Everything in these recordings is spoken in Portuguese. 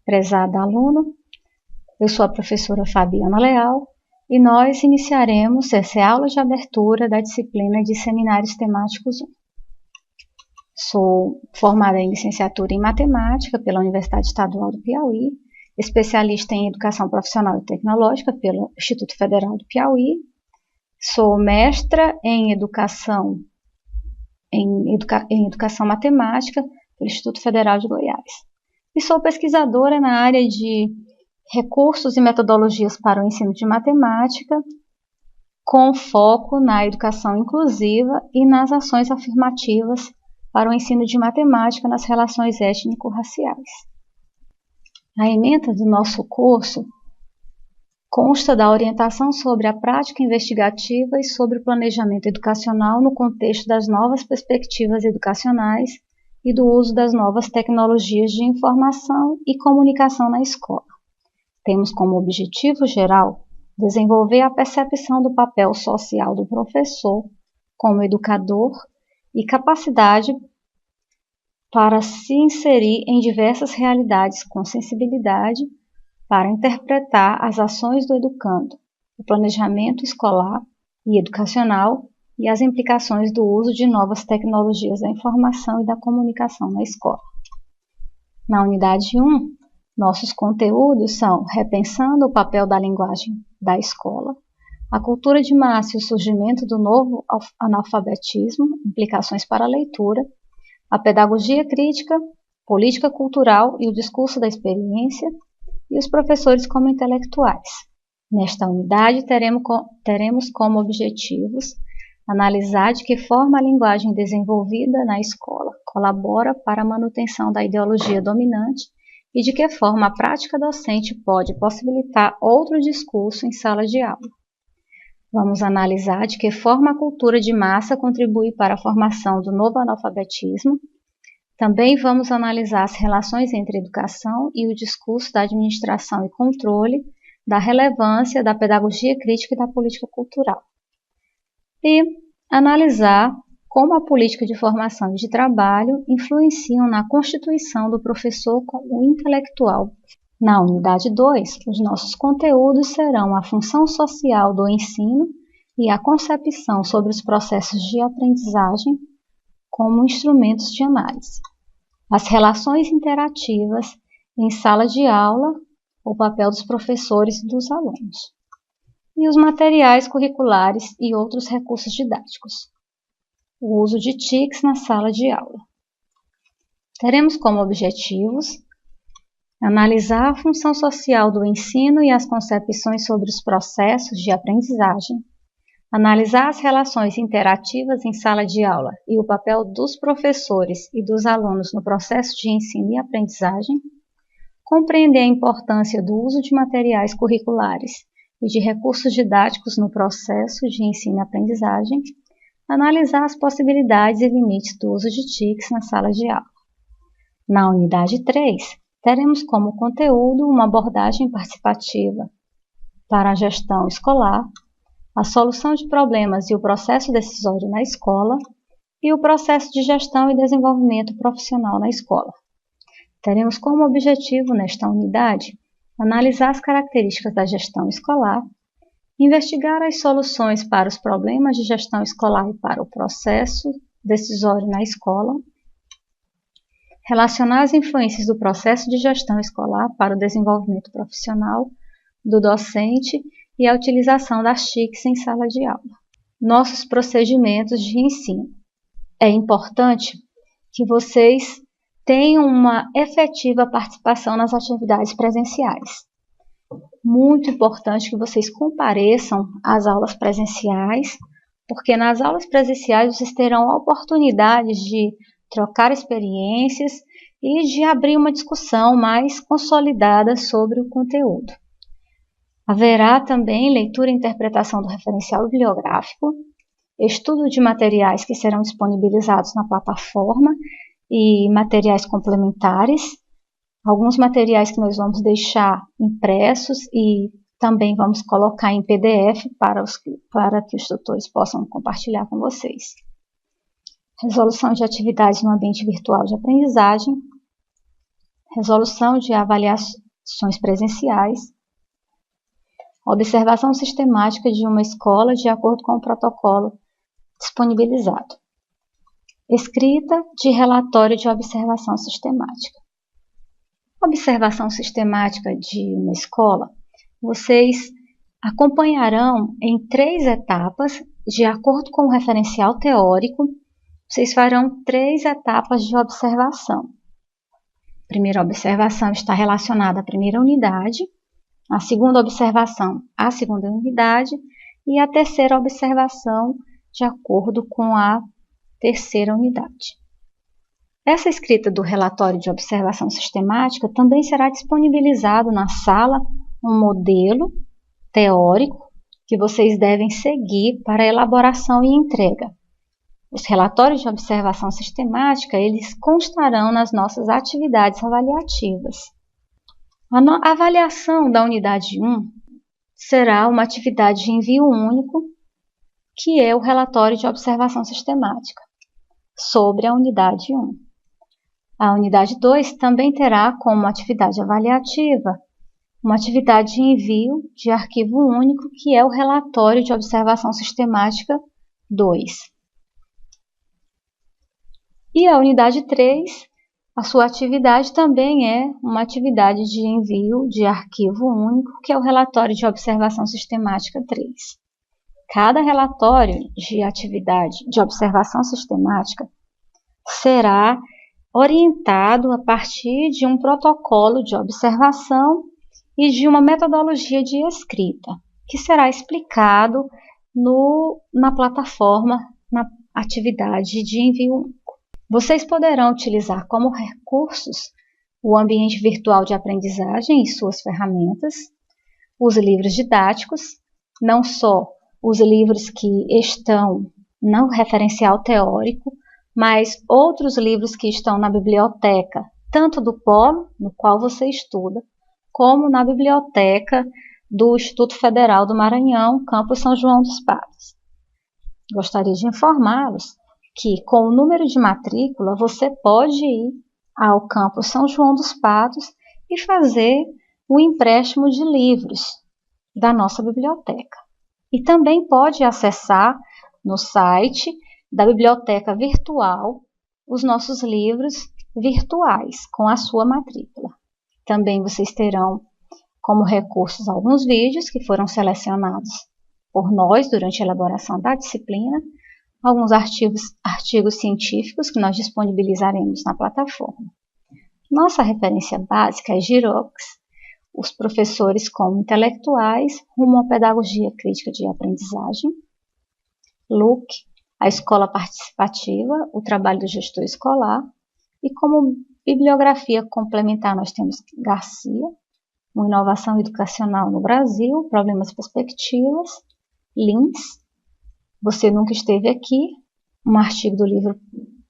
prezado aluno. Eu sou a professora Fabiana Leal e nós iniciaremos essa aula de abertura da disciplina de Seminários Temáticos 1. Sou formada em licenciatura em Matemática pela Universidade Estadual do Piauí, especialista em Educação Profissional e Tecnológica pelo Instituto Federal do Piauí. Sou mestra em Educação Matemática pelo Instituto Federal de Goiás. E sou pesquisadora na área de recursos e metodologias para o ensino de matemática, com foco na educação inclusiva e nas ações afirmativas para o ensino de matemática nas relações étnico-raciais. A ementa do nosso curso consta da orientação sobre a prática investigativa e sobre o planejamento educacional no contexto das novas perspectivas educacionais e do uso das novas tecnologias de informação e comunicação na escola. Temos como objetivo geral desenvolver a percepção do papel social do professor como educador e capacidade para se inserir em diversas realidades com sensibilidade para interpretar as ações do educando, o planejamento escolar e educacional e as implicações do uso de novas tecnologias da informação e da comunicação na escola. Na unidade 1, nossos conteúdos são repensando o papel da linguagem da escola, a cultura de massa e o surgimento do novo analfabetismo, implicações para a leitura, a pedagogia crítica, política cultural e o discurso da experiência, e os professores como intelectuais. Nesta unidade, teremos como objetivos analisar de que forma a linguagem desenvolvida na escola colabora para a manutenção da ideologia dominante e de que forma a prática docente pode possibilitar outro discurso em sala de aula. Vamos analisar de que forma a cultura de massa contribui para a formação do novo analfabetismo. Também vamos analisar as relações entre educação e o discurso da administração e controle, da relevância da pedagogia crítica e da política cultural. E analisar como a política de formação e de trabalho influenciam na constituição do professor como intelectual. Na unidade 2, os nossos conteúdos serão a função social do ensino e a concepção sobre os processos de aprendizagem como instrumentos de análise. As relações interativas em sala de aula, o papel dos professores e dos alunos. E os materiais curriculares e outros recursos didáticos. O uso de TICs na sala de aula. Teremos como objetivos analisar a função social do ensino e as concepções sobre os processos de aprendizagem, analisar as relações interativas em sala de aula e o papel dos professores e dos alunos no processo de ensino e aprendizagem, compreender a importância do uso de materiais curriculares e de recursos didáticos no processo de ensino e aprendizagem, analisar as possibilidades e limites do uso de TICs na sala de aula. Na unidade 3, teremos como conteúdo uma abordagem participativa para a gestão escolar, a solução de problemas e o processo decisório na escola e o processo de gestão e desenvolvimento profissional na escola. Teremos como objetivo nesta unidade analisar as características da gestão escolar, investigar as soluções para os problemas de gestão escolar e para o processo decisório na escola, relacionar as influências do processo de gestão escolar para o desenvolvimento profissional do docente e a utilização das TICs em sala de aula. Nossos procedimentos de ensino. É importante que vocês tenham uma efetiva participação nas atividades presenciais. Muito importante que vocês compareçam às aulas presenciais, porque nas aulas presenciais vocês terão oportunidades de trocar experiências e de abrir uma discussão mais consolidada sobre o conteúdo. Haverá também leitura e interpretação do referencial bibliográfico, estudo de materiais que serão disponibilizados na plataforma e materiais complementares, alguns materiais que nós vamos deixar impressos e também vamos colocar em PDF para que os tutores possam compartilhar com vocês. Resolução de atividades no ambiente virtual de aprendizagem, resolução de avaliações presenciais, observação sistemática de uma escola de acordo com o protocolo disponibilizado, escrita de relatório de observação sistemática. Observação sistemática de uma escola, vocês acompanharão em 3 etapas, de acordo com o referencial teórico, vocês farão 3 etapas de observação. A primeira observação está relacionada à primeira unidade, a segunda observação à segunda unidade e a terceira observação de acordo com a terceira unidade. Essa escrita do relatório de observação sistemática também será disponibilizado na sala um modelo teórico que vocês devem seguir para a elaboração e entrega. Os relatórios de observação sistemática, eles constarão nas nossas atividades avaliativas. A avaliação da unidade 1 será uma atividade de envio único, que é o relatório de observação sistemática, sobre a unidade 1. A unidade 2 também terá como atividade avaliativa uma atividade de envio de arquivo único, que é o relatório de observação sistemática 2. E a unidade 3, a sua atividade também é uma atividade de envio de arquivo único, que é o relatório de observação sistemática 3. Cada relatório de atividade de observação sistemática será orientado a partir de um protocolo de observação e de uma metodologia de escrita, que será explicado na plataforma, na atividade de envio único. Vocês poderão utilizar como recursos o ambiente virtual de aprendizagem e suas ferramentas, os livros didáticos, não só os livros que estão no referencial teórico, mas outros livros que estão na biblioteca, tanto do polo, no qual você estuda, como na biblioteca do Instituto Federal do Maranhão, campus São João dos Patos. Gostaria de informá-los que, com o número de matrícula, você pode ir ao campus São João dos Patos e fazer o empréstimo de livros da nossa biblioteca. E também pode acessar no site da biblioteca virtual os nossos livros virtuais com a sua matrícula. Também vocês terão como recursos alguns vídeos que foram selecionados por nós durante a elaboração da disciplina, alguns artigos científicos que nós disponibilizaremos na plataforma. Nossa referência básica é Girox, os professores como intelectuais rumo à pedagogia crítica de aprendizagem, LUC, a escola participativa, o trabalho do gestor escolar, e como bibliografia complementar nós temos Garcia, uma inovação educacional no Brasil, problemas e perspectivas, Lins, Você Nunca Esteve Aqui, um artigo do livro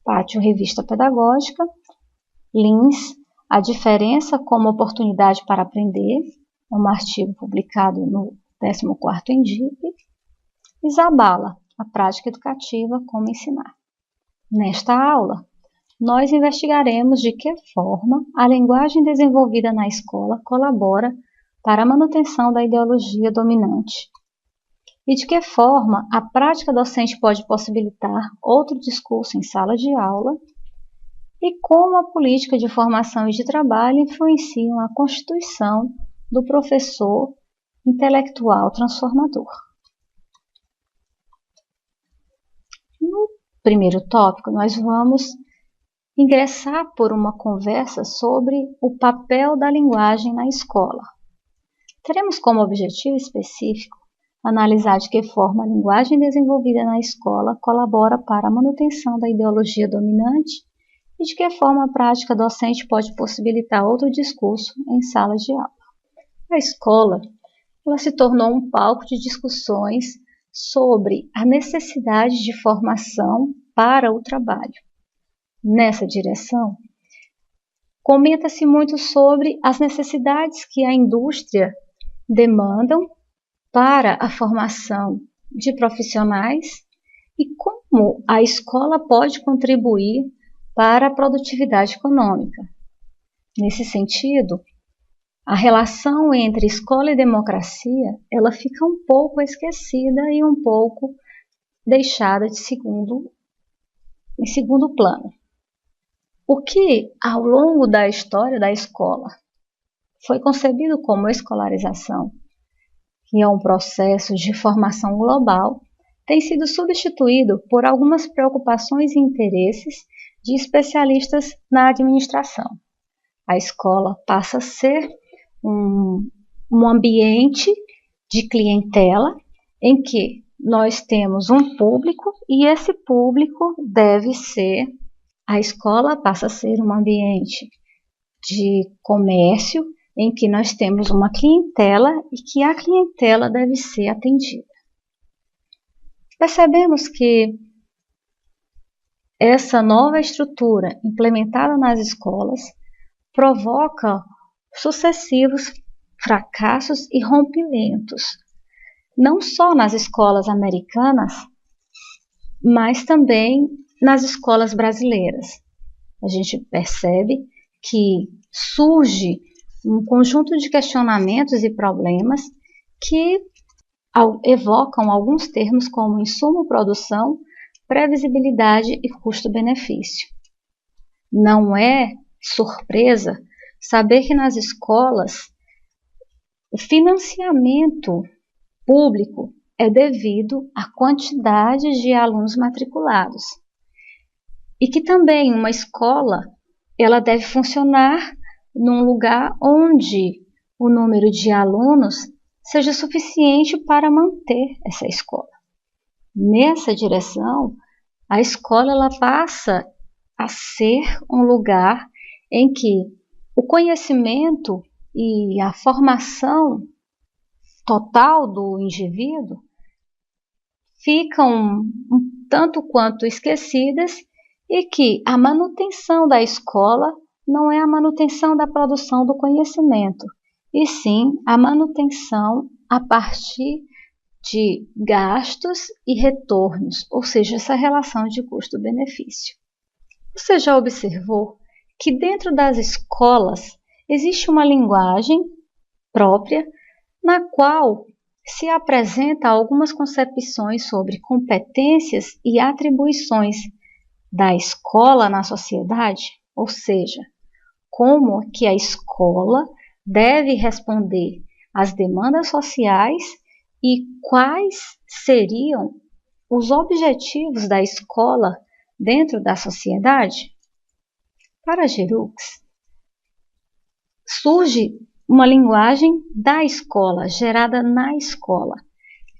Pátio Revista Pedagógica, Lins, A Diferença como Oportunidade para Aprender, um artigo publicado no 14º ENDIP, e Zabala, a prática educativa, como ensinar. Nesta aula, nós investigaremos de que forma a linguagem desenvolvida na escola colabora para a manutenção da ideologia dominante e de que forma a prática docente pode possibilitar outro discurso em sala de aula e como a política de formação e de trabalho influenciam a constituição do professor intelectual transformador. No primeiro tópico, nós vamos ingressar por uma conversa sobre o papel da linguagem na escola. Teremos como objetivo específico analisar de que forma a linguagem desenvolvida na escola colabora para a manutenção da ideologia dominante e de que forma a prática docente pode possibilitar outro discurso em sala de aula. A escola ela se tornou um palco de discussões sobre a necessidade de formação para o trabalho. Nessa direção, comenta-se muito sobre as necessidades que a indústria demandam para a formação de profissionais e como a escola pode contribuir para a produtividade econômica. Nesse sentido, a relação entre escola e democracia, ela fica um pouco esquecida e um pouco deixada em segundo plano. O que, ao longo da história da escola, foi concebido como escolarização, que é um processo de formação global, tem sido substituído por algumas preocupações e interesses de especialistas na administração. A escola passa a ser um ambiente de clientela em que nós temos um público e esse público deve ser, a escola passa a ser um ambiente de comércio em que nós temos uma clientela e que a clientela deve ser atendida. Percebemos que essa nova estrutura implementada nas escolas provoca sucessivos fracassos e rompimentos, não só nas escolas americanas, mas também nas escolas brasileiras. A gente percebe que surge um conjunto de questionamentos e problemas que evocam alguns termos como insumo-produção, previsibilidade e custo-benefício. Não é surpresa saber que nas escolas o financiamento público é devido à quantidade de alunos matriculados e que também uma escola ela deve funcionar num lugar onde o número de alunos seja suficiente para manter essa escola. Nessa direção, a escola ela passa a ser um lugar em que o conhecimento e a formação total do indivíduo ficam um tanto quanto esquecidas e que a manutenção da escola não é a manutenção da produção do conhecimento, e sim a manutenção a partir de gastos e retornos, ou seja, essa relação de custo-benefício. Você já observou que dentro das escolas existe uma linguagem própria na qual se apresenta algumas concepções sobre competências e atribuições da escola na sociedade, ou seja, como que a escola deve responder às demandas sociais e quais seriam os objetivos da escola dentro da sociedade? Para Giroux, surge uma linguagem da escola, gerada na escola,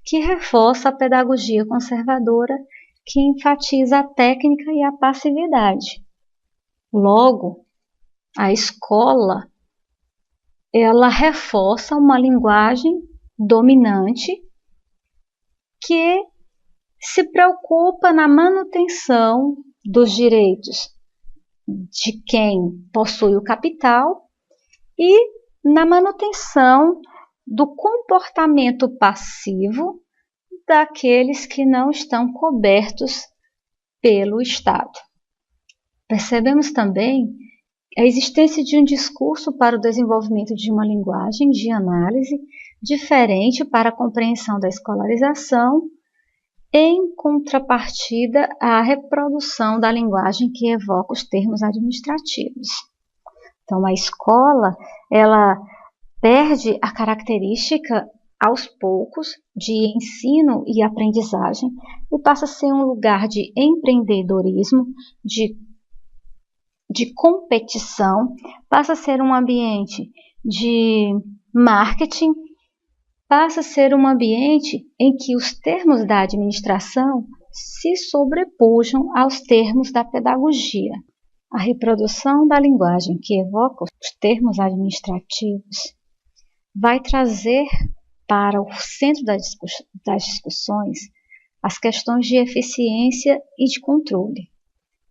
que reforça a pedagogia conservadora, que enfatiza a técnica e a passividade. Logo, a escola ela reforça uma linguagem dominante que se preocupa na manutenção dos direitos de quem possui o capital e na manutenção do comportamento passivo daqueles que não estão cobertos pelo Estado. Percebemos também a existência de um discurso para o desenvolvimento de uma linguagem de análise diferente para a compreensão da escolarização, em contrapartida à reprodução da linguagem que evoca os termos administrativos. Então, a escola, ela perde a característica, aos poucos, de ensino e aprendizagem e passa a ser um lugar de empreendedorismo, de competição, passa a ser um ambiente de marketing, passa a ser um ambiente em que os termos da administração se sobrepujam aos termos da pedagogia. A reprodução da linguagem que evoca os termos administrativos vai trazer para o centro das discussões as questões de eficiência e de controle.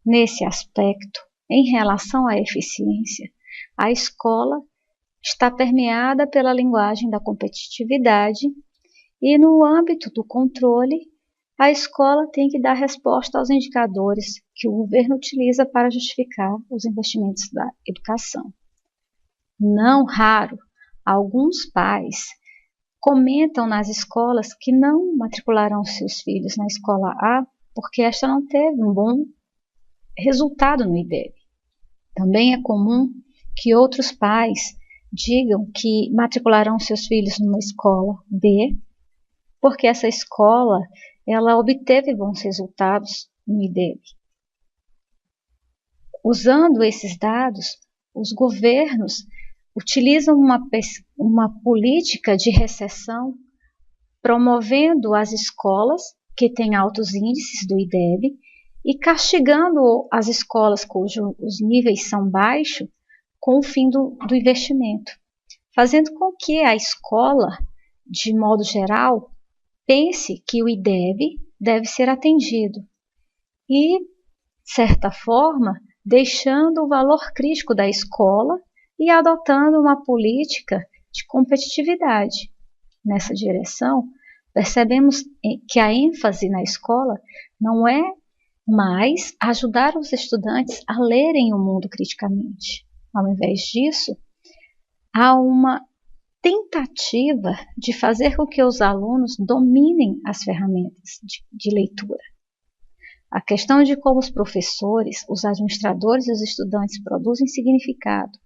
Nesse aspecto, em relação à eficiência, a escola está permeada pela linguagem da competitividade e, no âmbito do controle, a escola tem que dar resposta aos indicadores que o governo utiliza para justificar os investimentos da educação. Não raro, alguns pais comentam nas escolas que não matricularão seus filhos na escola A porque esta não teve um bom resultado no IDEB. Também é comum que outros pais digam que matricularão seus filhos numa escola B porque essa escola ela obteve bons resultados no IDEB. Usando esses dados, os governos utilizam uma política de recessão, promovendo as escolas que têm altos índices do IDEB e castigando as escolas cujos níveis são baixos com o fim do investimento, fazendo com que a escola, de modo geral, pense que o IDEB deve ser atendido e, de certa forma, deixando o valor crítico da escola e adotando uma política de competitividade. Nessa direção, percebemos que a ênfase na escola não é mais ajudar os estudantes a lerem o mundo criticamente. Ao invés disso, há uma tentativa de fazer com que os alunos dominem as ferramentas de leitura. A questão de como os professores, os administradores e os estudantes produzem significado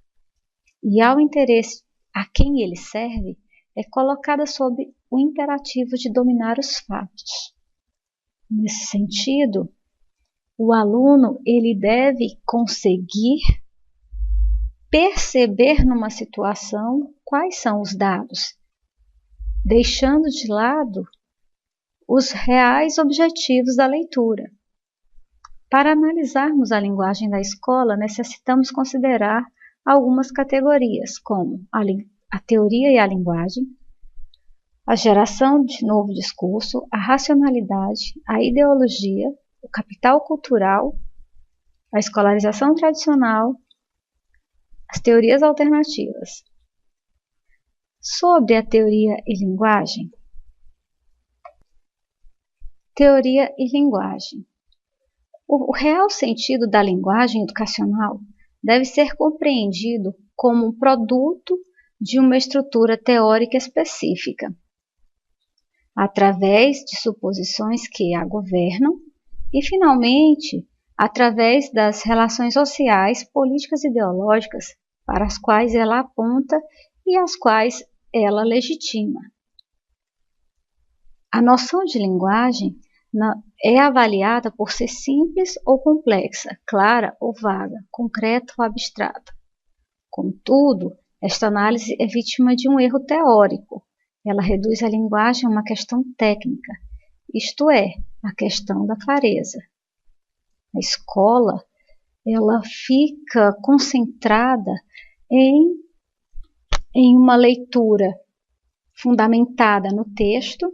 e ao interesse a quem ele serve é colocada sob o imperativo de dominar os fatos. Nesse sentido, o aluno ele deve conseguir perceber numa situação quais são os dados, deixando de lado os reais objetivos da leitura. Para analisarmos a linguagem da escola, necessitamos considerar algumas categorias, como a teoria e a linguagem, a geração de novo discurso, a racionalidade, a ideologia, o capital cultural, a escolarização tradicional, as teorias alternativas. Sobre a teoria e linguagem. Teoria e linguagem. O real sentido da linguagem educacional deve ser compreendido como um produto de uma estrutura teórica específica, através de suposições que a governam e, finalmente, através das relações sociais, políticas e ideológicas para as quais ela aponta e as quais ela legitima. A noção de linguagem é avaliada por ser simples ou complexa, clara ou vaga, concreta ou abstrata. Contudo, esta análise é vítima de um erro teórico. Ela reduz a linguagem a uma questão técnica, isto é, a questão da clareza. A escola, ela fica concentrada em uma leitura fundamentada no texto,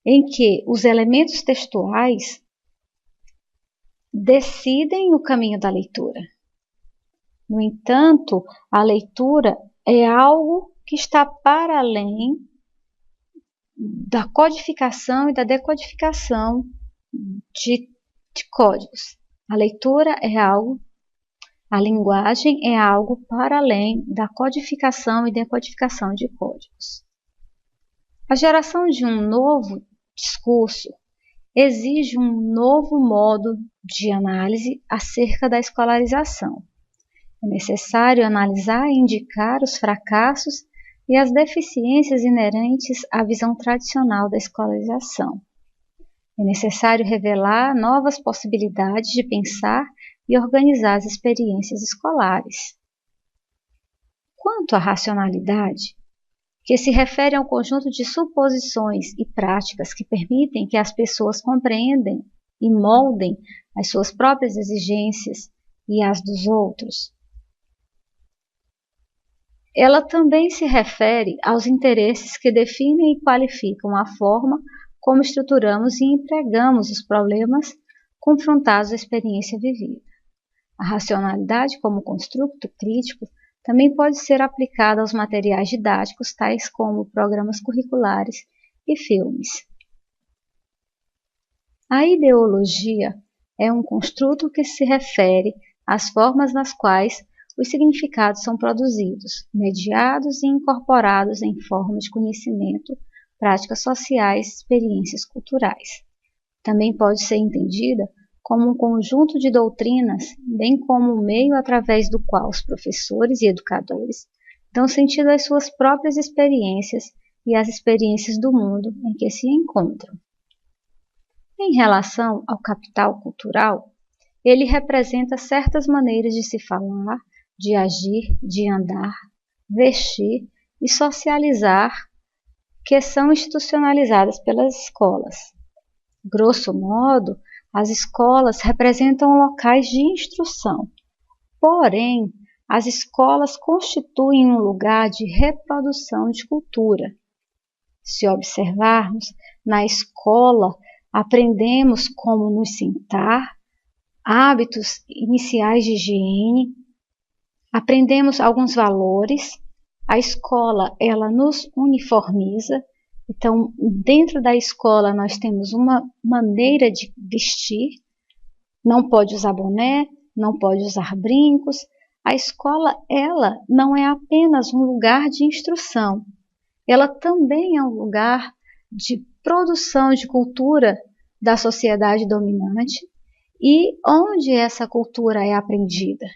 em que os elementos textuais decidem o caminho da leitura. No entanto, a leitura é algo que está para além da codificação e da decodificação de códigos. A linguagem é algo para além da codificação e decodificação de códigos. A geração de um novo discurso exige um novo modo de análise acerca da escolarização. É necessário analisar e indicar os fracassos e as deficiências inerentes à visão tradicional da escolarização. É necessário revelar novas possibilidades de pensar e organizar as experiências escolares. Quanto à racionalidade, que se refere a um conjunto de suposições e práticas que permitem que as pessoas compreendam e moldem as suas próprias exigências e as dos outros. Ela também se refere aos interesses que definem e qualificam a forma como estruturamos e empregamos os problemas confrontados à experiência vivida. A racionalidade como construto crítico também pode ser aplicada aos materiais didáticos, tais como programas curriculares e filmes. A ideologia é um construto que se refere às formas nas quais os significados são produzidos, mediados e incorporados em formas de conhecimento, práticas sociais, experiências culturais. Também pode ser entendida como um conjunto de doutrinas, bem como um meio através do qual os professores e educadores dão sentido às suas próprias experiências e às experiências do mundo em que se encontram. Em relação ao capital cultural, ele representa certas maneiras de se falar, de agir, de andar, vestir e socializar que são institucionalizadas pelas escolas. Grosso modo, as escolas representam locais de instrução, porém, as escolas constituem um lugar de reprodução de cultura. Se observarmos, na escola aprendemos como nos sentar, hábitos iniciais de higiene, aprendemos alguns valores, a escola ela nos uniformiza, então dentro da escola nós temos uma maneira de vestir, não pode usar boné, não pode usar brincos. A escola ela não é apenas um lugar de instrução, ela também é um lugar de produção de cultura da sociedade dominante e onde essa cultura é aprendida.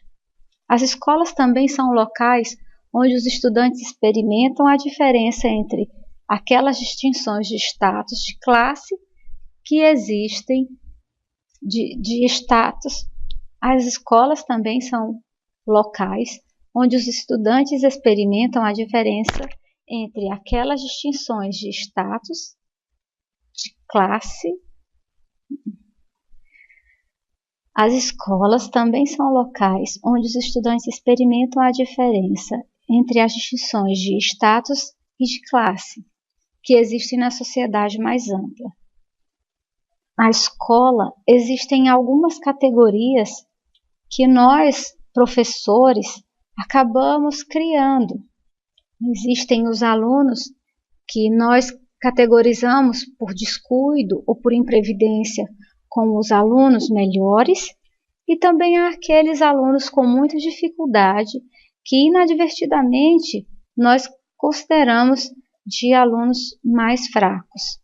As escolas também são locais onde os estudantes experimentam a diferença entre aquelas distinções de status, de classe que existem, de status. As escolas também são locais onde os estudantes experimentam a diferença entre aquelas distinções de status, de classe. As escolas também são locais onde os estudantes experimentam a diferença entre as distinções de status e de classe que existem na sociedade mais ampla. Na escola existem algumas categorias que nós, professores, acabamos criando. Existem os alunos que nós categorizamos por descuido ou por imprevidência como os alunos melhores e também há aqueles alunos com muita dificuldade que inadvertidamente nós consideramos de alunos mais fracos.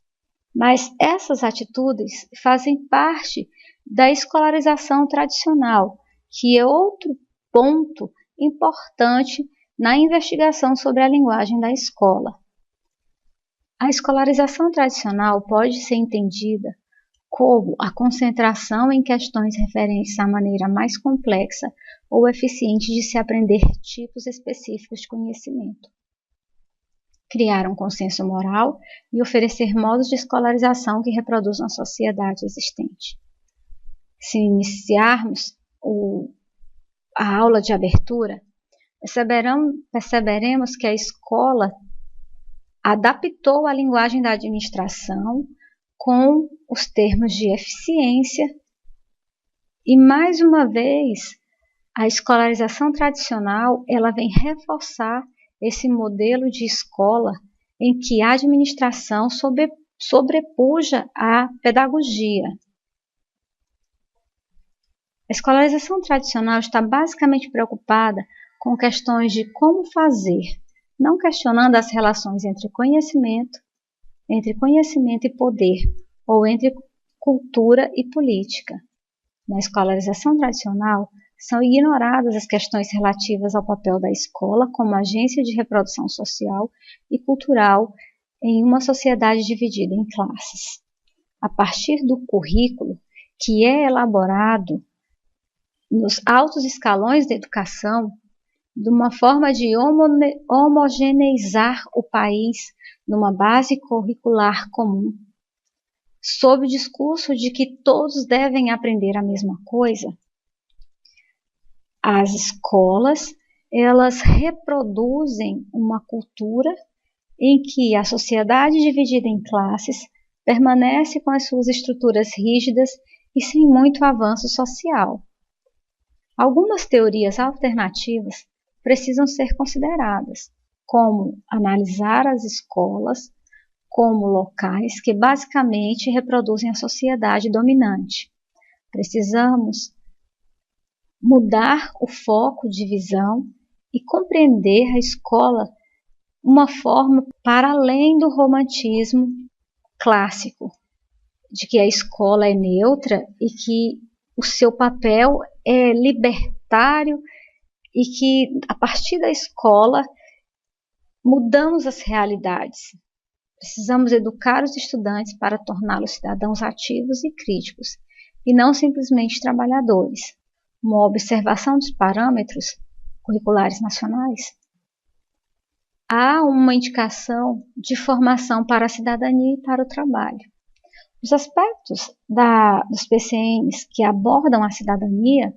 Mas essas atitudes fazem parte da escolarização tradicional, que é outro ponto importante na investigação sobre a linguagem da escola. A escolarização tradicional pode ser entendida como a concentração em questões referentes à maneira mais complexa ou eficiente de se aprender tipos específicos de conhecimento. Criar um consenso moral e oferecer modos de escolarização que reproduzam a sociedade existente. Se iniciarmos a aula de abertura, perceberemos que a escola adaptou a linguagem da administração com os termos de eficiência e, mais uma vez, a escolarização tradicional ela vem reforçar esse modelo de escola em que a administração sobrepuja a pedagogia. A escolarização tradicional está basicamente preocupada com questões de como fazer, não questionando as relações entre conhecimento e poder, ou entre cultura e política. Na escolarização tradicional, são ignoradas as questões relativas ao papel da escola como agência de reprodução social e cultural em uma sociedade dividida em classes. A partir do currículo, que é elaborado nos altos escalões da educação, de uma forma de homogeneizar o país numa base curricular comum, sob o discurso de que todos devem aprender a mesma coisa, as escolas, elas reproduzem uma cultura em que a sociedade dividida em classes permanece com as suas estruturas rígidas e sem muito avanço social. Algumas teorias alternativas precisam ser consideradas, como analisar as escolas como locais que basicamente reproduzem a sociedade dominante. Precisamos mudar o foco de visão e compreender a escola uma forma para além do romantismo clássico, de que a escola é neutra e que o seu papel é libertário e que a partir da escola mudamos as realidades. Precisamos educar os estudantes para torná-los cidadãos ativos e críticos, e não simplesmente trabalhadores. Uma observação dos parâmetros curriculares nacionais. Há uma indicação de formação para a cidadania e para o trabalho. Os aspectos dos PCNs que abordam a cidadania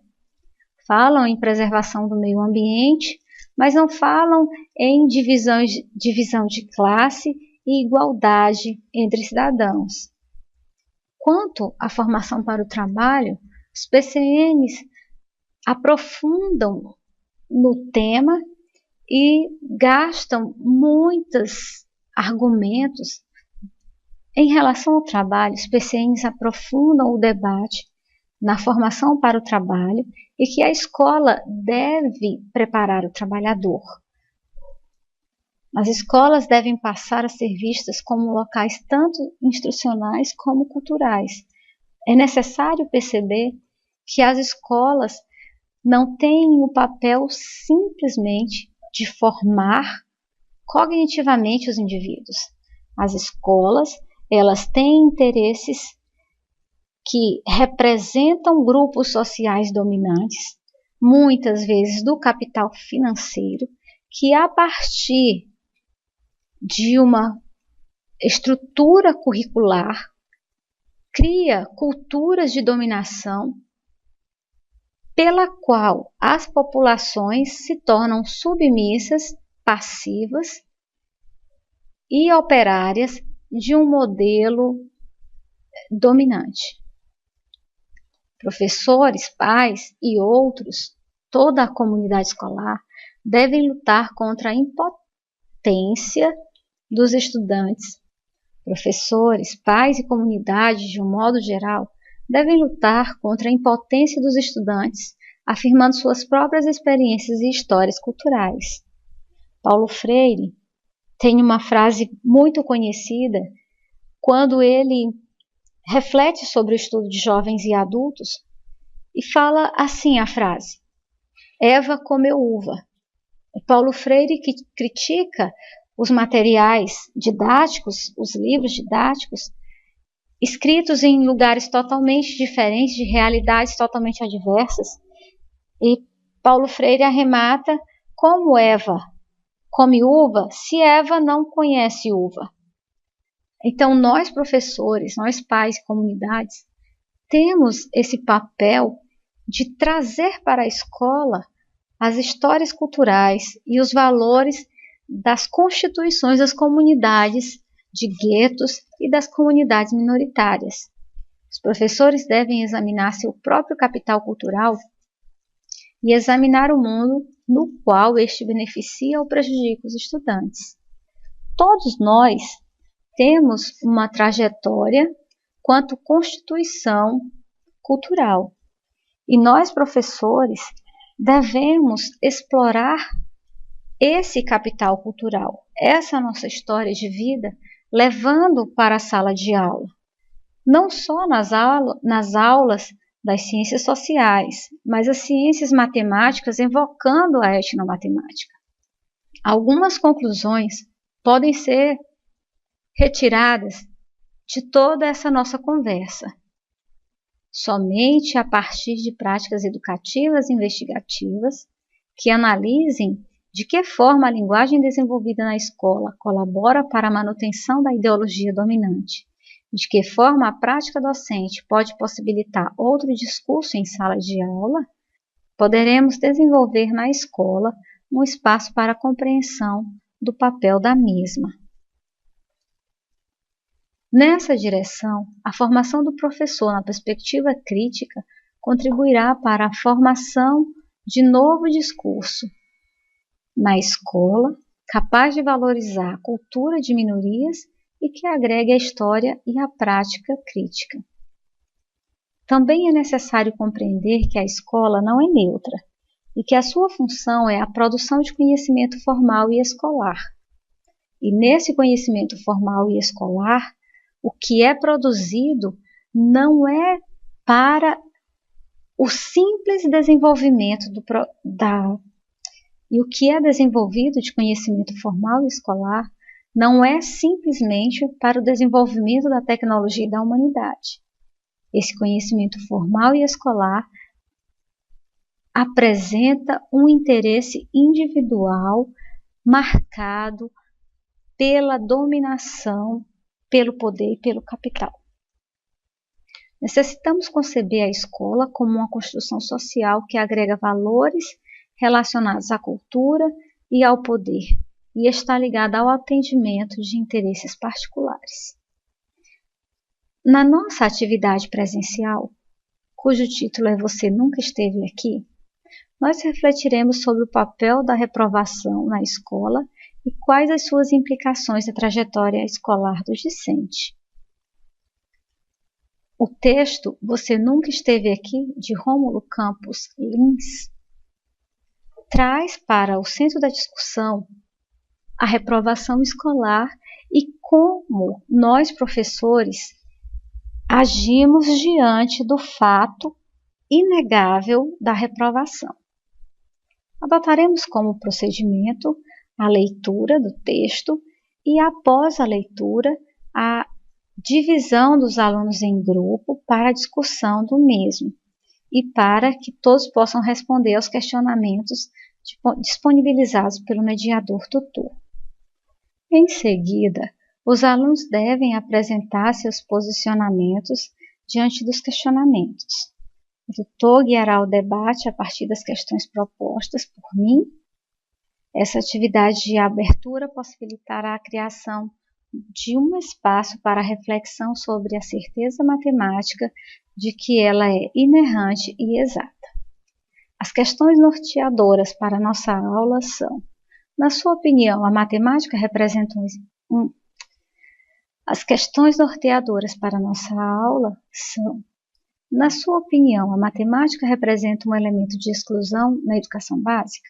falam em preservação do meio ambiente, mas não falam em divisão de classe e igualdade entre cidadãos. Quanto à formação para o trabalho, os PCNs aprofundam no tema e gastam muitos argumentos em relação ao trabalho. Os PCNs aprofundam o debate na formação para o trabalho e que a escola deve preparar o trabalhador. As escolas devem passar a ser vistas como locais tanto instrucionais como culturais. É necessário perceber que as escolas não têm o papel simplesmente de formar cognitivamente os indivíduos. As escolas, elas têm interesses que representam grupos sociais dominantes, muitas vezes do capital financeiro, que a partir de uma estrutura curricular cria culturas de dominação pela qual as populações se tornam submissas, passivas e operárias de um modelo dominante. Professores, pais e outros, toda a comunidade escolar, devem lutar contra a impotência dos estudantes. Professores, pais e comunidade, de um modo geral, devem lutar contra a impotência dos estudantes, afirmando suas próprias experiências e histórias culturais. Paulo Freire tem uma frase muito conhecida quando ele reflete sobre o estudo de jovens e adultos e fala assim a frase: Eva comeu uva. Paulo Freire que critica os materiais didáticos, os livros didáticos, escritos em lugares totalmente diferentes, de realidades totalmente adversas. E Paulo Freire arremata: como Eva come uva, se Eva não conhece uva? Então nós professores, nós pais e comunidades, temos esse papel de trazer para a escola as histórias culturais e os valores das constituições das comunidades de guetos e das comunidades minoritárias. Os professores devem examinar seu próprio capital cultural e examinar o mundo no qual este beneficia ou prejudica os estudantes. Todos nós temos uma trajetória quanto constituição cultural e nós, professores, devemos explorar esse capital cultural, essa nossa história de vida, levando para a sala de aula, não só nas aulas das ciências sociais, mas as ciências matemáticas, evocando a etnomatemática. Algumas conclusões podem ser retiradas de toda essa nossa conversa. Somente a partir de práticas educativas e investigativas que analisem de que forma a linguagem desenvolvida na escola colabora para a manutenção da ideologia dominante, de que forma a prática docente pode possibilitar outro discurso em sala de aula, poderemos desenvolver na escola um espaço para a compreensão do papel da mesma. Nessa direção, a formação do professor na perspectiva crítica contribuirá para a formação de novo discurso na escola, capaz de valorizar a cultura de minorias e que agregue a história e a prática crítica. Também é necessário compreender que a escola não é neutra e que a sua função é a produção de conhecimento formal e escolar. E nesse conhecimento formal e escolar, o que é produzido não é para o simples desenvolvimento e o que é desenvolvido de conhecimento formal e escolar não é simplesmente para o desenvolvimento da tecnologia e da humanidade. Esse conhecimento formal e escolar apresenta um interesse individual marcado pela dominação, pelo poder e pelo capital. Necessitamos conceber a escola como uma construção social que agrega valores relacionados à cultura e ao poder e está ligada ao atendimento de interesses particulares. Na nossa atividade presencial, cujo título é Você Nunca Esteve Aqui, nós refletiremos sobre o papel da reprovação na escola e quais as suas implicações na trajetória escolar do discente. O texto Você Nunca Esteve Aqui, de Rômulo Campos Lins, traz para o centro da discussão a reprovação escolar e como nós, professores, agimos diante do fato inegável da reprovação. Adotaremos como procedimento a leitura do texto e, após a leitura, a divisão dos alunos em grupo para a discussão do mesmo e para que todos possam responder aos questionamentos disponibilizados pelo mediador tutor. Em seguida, os alunos devem apresentar seus posicionamentos diante dos questionamentos. O tutor guiará o debate a partir das questões propostas por mim. Essa atividade de abertura possibilitará a criação de um espaço para reflexão sobre a certeza matemática de que ela é inerrante e exata. As questões norteadoras para nossa aula são: na sua opinião, a matemática representa As questões norteadoras para nossa aula são: na sua opinião, a matemática representa um elemento de exclusão na educação básica?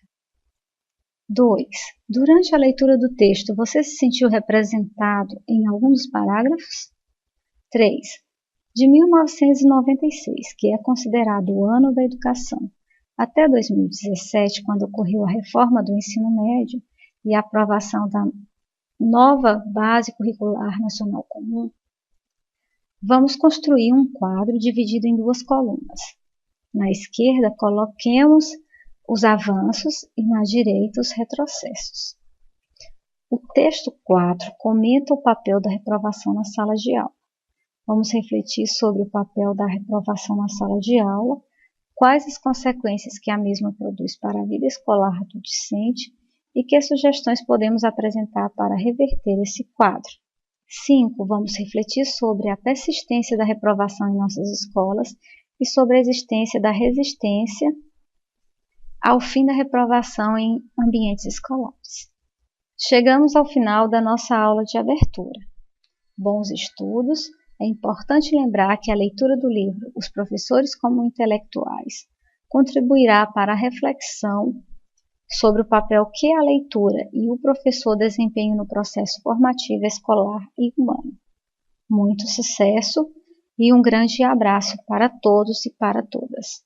2. Durante a leitura do texto, você se sentiu representado em algum dos parágrafos? 3. De 1996, que é considerado o ano da educação, até 2017, quando ocorreu a reforma do ensino médio e a aprovação da nova Base Curricular Nacional Comum, vamos construir um quadro dividido em duas colunas. Na esquerda, coloquemos os avanços e na direita os retrocessos. O texto 4 comenta o papel da reprovação na sala de aula. Vamos refletir sobre o papel da reprovação na sala de aula, quais as consequências que a mesma produz para a vida escolar do discente e que sugestões podemos apresentar para reverter esse quadro. 5. Vamos refletir sobre a persistência da reprovação em nossas escolas e sobre a existência da resistência ao fim da reprovação em ambientes escolares. Chegamos ao final da nossa aula de abertura. Bons estudos! É importante lembrar que a leitura do livro Os Professores como Intelectuais contribuirá para a reflexão sobre o papel que a leitura e o professor desempenham no processo formativo escolar e humano. Muito sucesso e um grande abraço para todos e para todas.